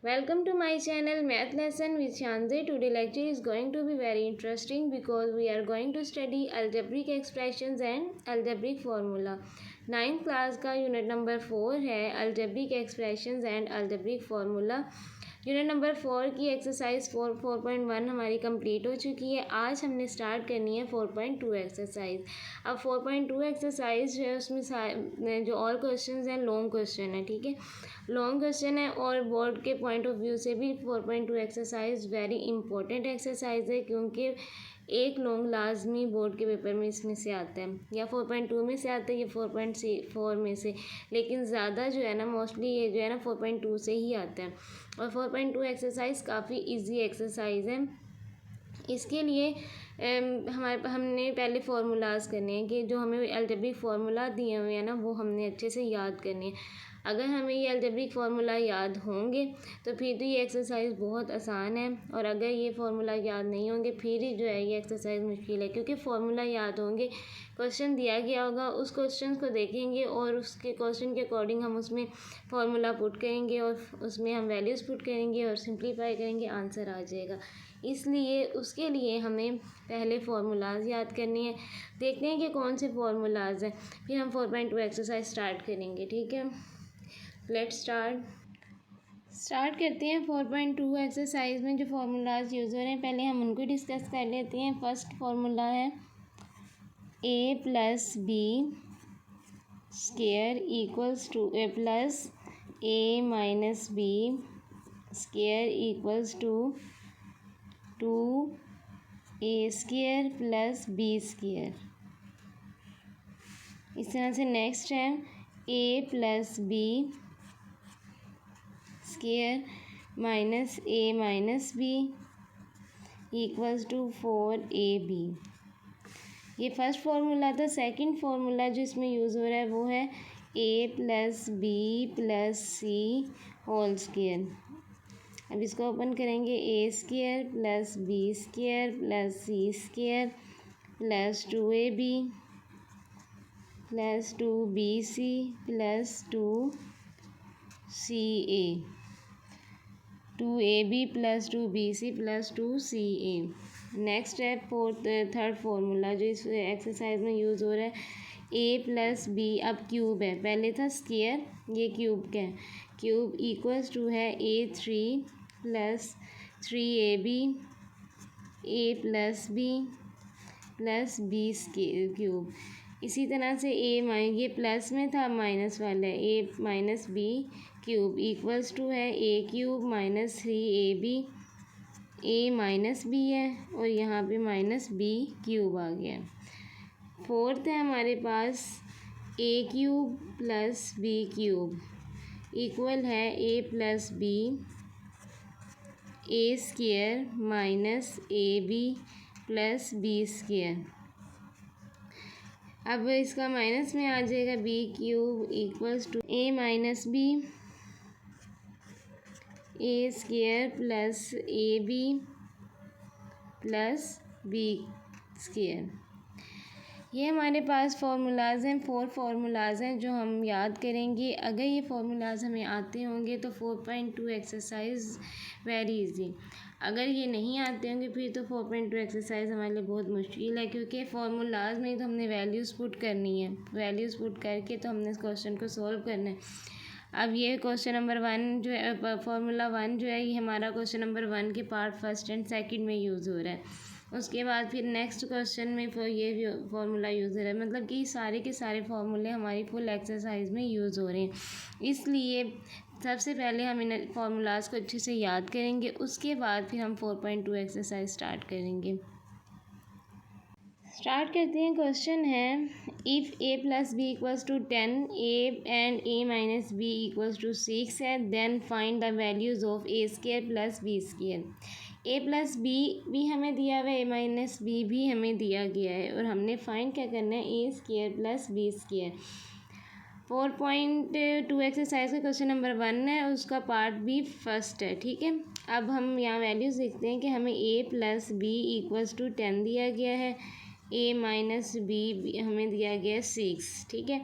Welcome to my channel Math Lesson with Shanze. Today lecture is going to be very interesting because we are going to study algebraic expressions and algebraic formula. 9th class का unit number 4 है algebraic expressions and algebraic formula. Unit number 4 की exercise 4.1 हमारी complete हो चुकी है। आज हमने start करनी है 4.2 एक्सरसाइज। अब 4.2 एक्सरसाइज जो है उसमें जो और क्वेश्चंस हैं लॉन्ग क्वेश्चन है, ठीक है, लॉन्ग क्वेश्चन है और बोर्ड के पॉइंट ऑफ व्यू से भी 4.2 एक्सरसाइज वेरी इंपॉर्टेंट एक्सरसाइज है, क्योंकि एक लॉन्ग लाजमी बोर्ड के पेपर में इसमें से आता है, या 4.2 में से आता है या 4.4 में से, लेकिन ज़्यादा जो है ना मोस्टली ये जो है ना 4.2 से ही आता है। और 4.2 एक्सरसाइज काफ़ी इजी एक्सरसाइज है। इसके लिए हमने पहले फार्मूलाज करने हैं कि जो हमें अलजेब्रिक फार्मूला दिए हुए हैं ना वो हमने अच्छे से याद करने हैं। अगर हमें ये अलजेब्रिक फार्मूला याद होंगे तो फिर तो ये एक्सरसाइज बहुत आसान है, और अगर ये फार्मूला याद नहीं होंगे फिर ही जो है ये एक्सरसाइज मुश्किल है, क्योंकि फार्मूला याद होंगे, क्वेश्चन दिया गया होगा, उस क्वेश्चन को देखेंगे और उसके क्वेश्चन के अकॉर्डिंग हम उसमें फार्मूला पुट करेंगे और उसमें हम वैल्यूज़ पुट करेंगे और सिंप्लीफाई करेंगे, आंसर आ जाएगा। इसलिए उसके लिए हमें पहले फार्मूलाज याद करनी है। देखते हैं कि कौन से फार्मूलाज हैं, फिर हम 4.2 एक्सरसाइज स्टार्ट करेंगे, ठीक है। लेट्स स्टार्ट करते हैं 4.2 एक्सरसाइज में जो फार्मूलाज यूज़ हो रहे हैं पहले हम उनको डिस्कस कर लेते हैं। फर्स्ट फार्मूला है a plus B square equals to a plus a minus B square equals to 2a square plus B square. इस तरह से नेक्स्ट है a plus B square minus a minus B equals to 4ab। ये first formula था। Second formula जो इसमें use हो रहा है वो है a plus B plus C whole square. अब इसको ओपन करेंगे, a square plus B square plus C square plus 2ab plus 2bc plus 2ca 2ab plus 2bc plus 2ca। Next है थर्ड फार्मूला जो इस एक्सरसाइज में use हो रहा है a प्लस बी। अब क्यूब है, पहले था स्क्वायर, ये क्यूब का है। क्यूब इक्वल्स टू है a3 plus 3ab a plus B plus B cube. इसी तरह से ये प्लस में था, माइनस वाला है, a minus B cube equals to है a cube minus 3ab a minus B है और यहाँ पे माइनस बी क्यूब आ गया। फोर्थ है हमारे पास a cube plus B cube equal है a plus B a square minus ab plus B square. अब इसका माइनस में आ जाएगा b cube equals to a minus B a square plus ab plus B square. ये हमारे पास formulas हैं, 4 formulas हैं जो हम याद करेंगे। अगर ये फार्मूलाज हमें आते होंगे तो 4.2 एक्सरसाइज वेरी इजी। अगर ये नहीं आते होंगे फिर तो 4.2 एक्सरसाइज हमारे लिए बहुत मुश्किल है, क्योंकि फार्मूलाज में तो हमने वैल्यूज़ पुट करनी है, वैल्यूज़ पुट करके तो हमने इस क्वेश्चन को सॉल्व करना है। अब ये क्वेश्चन नंबर 1 जो है फार्मूला 1 जो है ये हमारा क्वेश्चन नंबर 1 के पार्ट फर्स्ट एंड सेकंड में यूज़ हो रहा है। उसके बाद फिर नेक्स्ट क्वेश्चन में ये फार्मूला यूज़ हो रहा है, मतलब कि सारे के सारे फार्मूले हमारी फुल एक्सरसाइज में यूज़ हो रहे हैं। इसलिए सबसे पहले हम इन फार्मूलाज को अच्छे से याद करेंगे, उसके बाद फिर हम 4.2 एक्सरसाइज स्टार्ट करेंगे। स्टार्ट करते हैं। क्वेश्चन है if a plus B equals to 10 a and a minus B equals to 6 है, then find the values of a square plus B square. a plus B भी हमें दिया हुआ है, a माइनस बी भी हमें दिया गया है, और हमने फाइंड क्या करना है a square plus B square. 4.2 exercise का क्वेश्चन नंबर 1 है, उसका पार्ट भी फर्स्ट है, ठीक है। अब हम यहाँ वैल्यूज़ देखते हैं कि हमें a plus B equals to 10 दिया गया है, a माइनस बी हमें दिया गया है 6, ठीक है।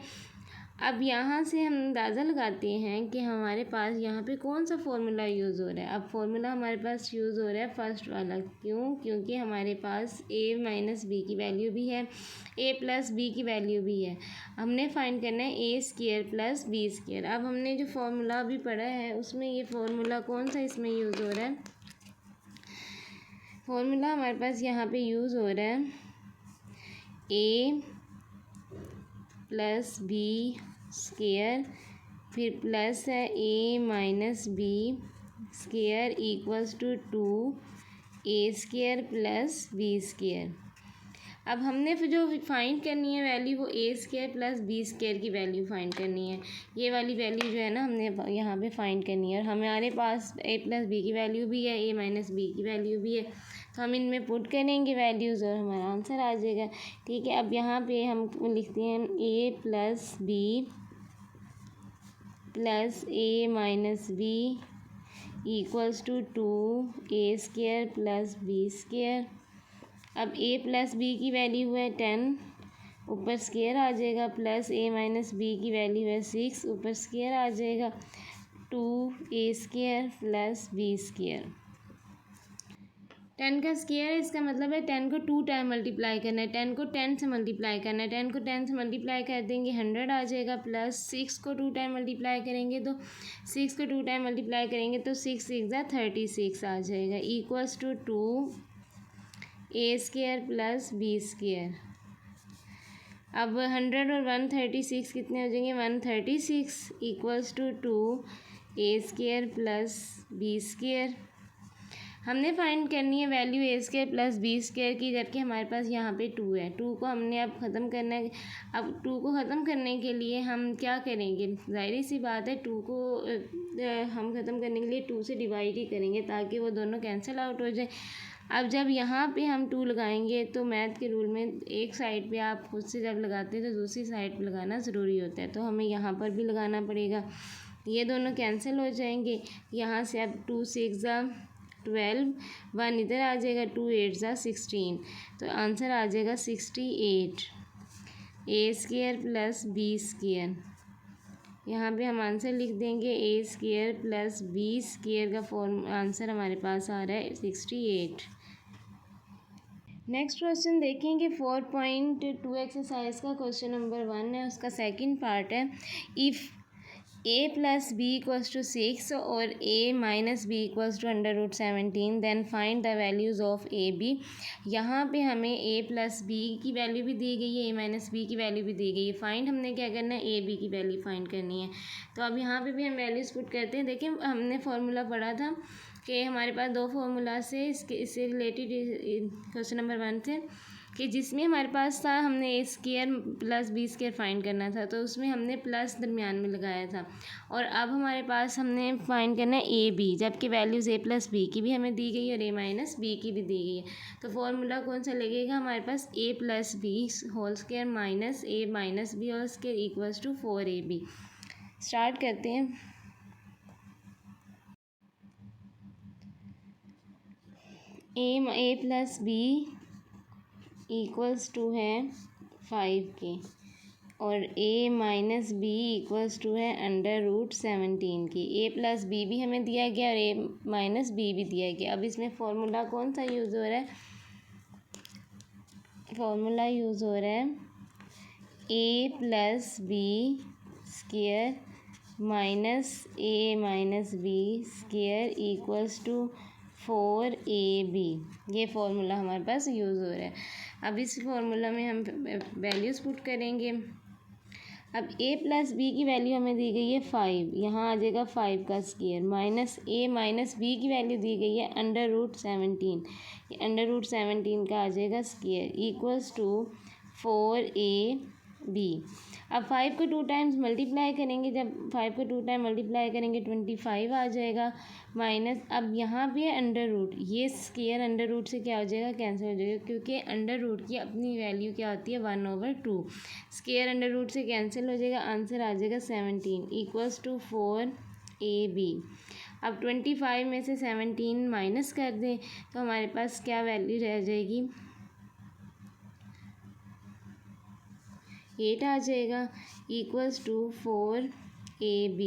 अब यहाँ से हम अंदाज़ा लगाते हैं कि हमारे पास यहाँ पे कौन सा फार्मूला यूज़ हो रहा है। अब फार्मूला हमारे पास यूज़ हो रहा है फर्स्ट वाला, क्यों? क्योंकि हमारे पास a माइनस बी की वैल्यू भी है, a प्लस बी की वैल्यू भी है। हमने फाइंड करना है ए स्क्वायर प्लस बी स्क्वायर। अब हमने जो फार्मूला अभी पढ़ा है उसमें ये फार्मूला कौन सा इसमें यूज़ हो रहा है? फार्मूला हमारे पास यहाँ पे यूज़ हो रहा है a प्लस बी स्क्वायर, फिर प्लस है a minus B square equals to 2a square plus B square. अब हमने फिर जो फाइंड करनी है वैल्यू, वो a square plus B square की वैल्यू फाइंड करनी है। ये वाली वैल्यू जो है ना हमने यहाँ पे फाइंड करनी है, और हमारे पास a प्लस बी की वैल्यू भी है, a माइनस बी की वैल्यू भी है। तो हम इनमें पुट करेंगे वैल्यूज़ और हमारा आंसर आ जाएगा। ठीक है, अब यहाँ पे हम लिखते हैं a plus B plus a minus B equals to 2a square plus B square. अब a प्लस बी की वैल्यू है 10, ऊपर स्क्वायर आ जाएगा, प्लस a माइनस बी की वैल्यू है 6, ऊपर स्क्वायर आ जाएगा, 2a square plus B square. 10 का स्क्वायर है, इसका मतलब है 10 को 2 टाइम मल्टीप्लाई करना है, 10 को 10 से मल्टीप्लाई करना है। 10 को 10 से मल्टीप्लाई कर देंगे 100 आ जाएगा, प्लस 6 को 2 टाइम मल्टीप्लाई करेंगे तो 6 को 2 टाइम मल्टीप्लाई करेंगे तो 6 6 36 आ जाएगा, equals to 2a square plus B square. अब 100 और 136 कितने हो जाएंगे? 136 equals to 2a square plus B square. हमने फाइंड करनी है value a square plus B square की, जबकि हमारे पास यहाँ पे 2 है। 2 को हमने अब ख़त्म करना है। अब 2 को ख़त्म करने के लिए हम क्या करेंगे? ज़ाहिर सी बात है 2 को हम ख़त्म करने के लिए 2 से डिवाइड ही करेंगे ताकि वो दोनों कैंसिल आउट हो जाए। अब जब यहाँ पे हम 2 लगाएंगे तो मैथ के रूल में एक साइड पे आप खुद से जब लगाते हैं तो दूसरी साइड पे लगाना ज़रूरी होता है, तो हमें यहाँ पर भी लगाना पड़ेगा। ये दोनों कैंसिल हो जाएंगे। यहाँ से अब 2 6 12, 1 इधर आ जाएगा, 2 8 16, तो आंसर आ जाएगा 68, a square plus B square. यहाँ पे हम आंसर लिख देंगे a square plus B square का आंसर हमारे पास आ रहा है 68। नेक्स्ट क्वेश्चन देखेंगे 4.2 एक्सरसाइज का क्वेश्चन नंबर 1 है, उसका सेकंड पार्ट है। If a plus B equals to 6 और a minus B equals to √17, then find the values of a b। यहाँ पे हमें a प्लस बी की वैल्यू भी दी गई है, a माइनस बी की वैल्यू भी दी गई है। फाइंड हमने क्या करना है? a b की वैल्यू फाइंड करनी है। तो अब यहाँ पे भी हम वैल्यूज़ पुट करते हैं। देखिए हमने फार्मूला पढ़ा था कि हमारे पास 2 फार्मूला से इससे रिलेटेड क्वेश्चन नंबर 1 थे कि जिसमें हमारे पास था हमने a square plus B square find करना था, तो उसमें हमने प्लस दरमियान में लगाया था। और अब हमारे पास हमने फाइंड करना है a b, जबकि वैल्यूज़ a प्लस बी की भी हमें दी गई है और a माइनस बी की भी दी गई है। तो फॉर्मूला कौन सा लगेगा हमारे पास? a plus b whole square minus a minus b whole square equals to 4ab। Start करते हैं। a plus B equals to है 5 के, और a minus B equals to है √17 की। a प्लस बी भी हमें दिया गया और a माइनस बी भी दिया गया। अब इसमें फार्मूला कौन सा यूज़ हो रहा है? फार्मूला यूज़ हो रहा है a plus B square minus a minus B square equals to 4ab। ये फार्मूला हमारे पास यूज़ हो रहा है। अब इस फार्मूला में हम वैल्यूज़ पुट करेंगे। अब a प्लस बी की वैल्यू हमें दी गई है 5, यहाँ आ जाएगा 5 का square, minus a minus B की वैल्यू दी गई है √17, ये √17 का आ जाएगा स्क्वायर इक्वल्स टू 4ab। अब 5 को 2 टाइम्स मल्टीप्लाई करेंगे, जब 5 को 2 टाइम मल्टीप्लाई करेंगे 25 आ जाएगा, माइनस अब यहाँ पे अंडर रूट, ये स्क्वायर अंडर रूट से क्या हो जाएगा? कैंसिल हो जाएगा, क्योंकि अंडर रूट की अपनी वैल्यू क्या होती है? 1/2। स्क्वायर अंडर रूट से कैंसिल हो जाएगा, आंसर आ जाएगा 17 इक्वल्स टू 4ab। अब 25 में से 17 माइनस कर दें तो हमारे पास क्या वैल्यू रह जाएगी? 8 आ जाएगा इक्वल्स टू 4ab।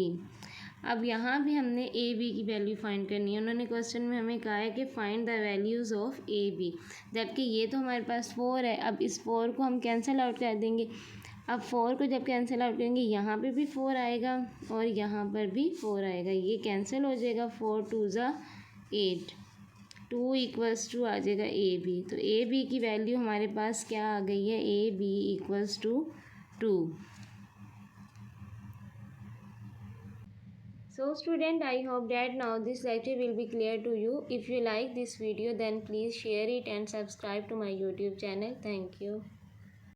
अब यहाँ भी हमने ए बी की वैल्यू फाइंड करनी है। उन्होंने क्वेश्चन में हमें कहा है कि find the values of a b, जबकि ये तो हमारे पास 4 है। अब इस 4 को हम कैंसिल आउट कर देंगे। अब 4 को जब कैंसिल आउट करेंगे यहाँ पे भी 4 आएगा और यहाँ पर भी 4 आएगा, ये कैंसिल हो जाएगा। 4 2 ज़ा 8, 2 इक्वल्स टू आ जाएगा ए बी। तो ए बी की वैल्यू हमारे पास क्या आ गई है, a b equals to 2। So student, I hope that now this lecture will be clear to you. If you like this video, then please share it and subscribe to my YouTube channel. Thank you.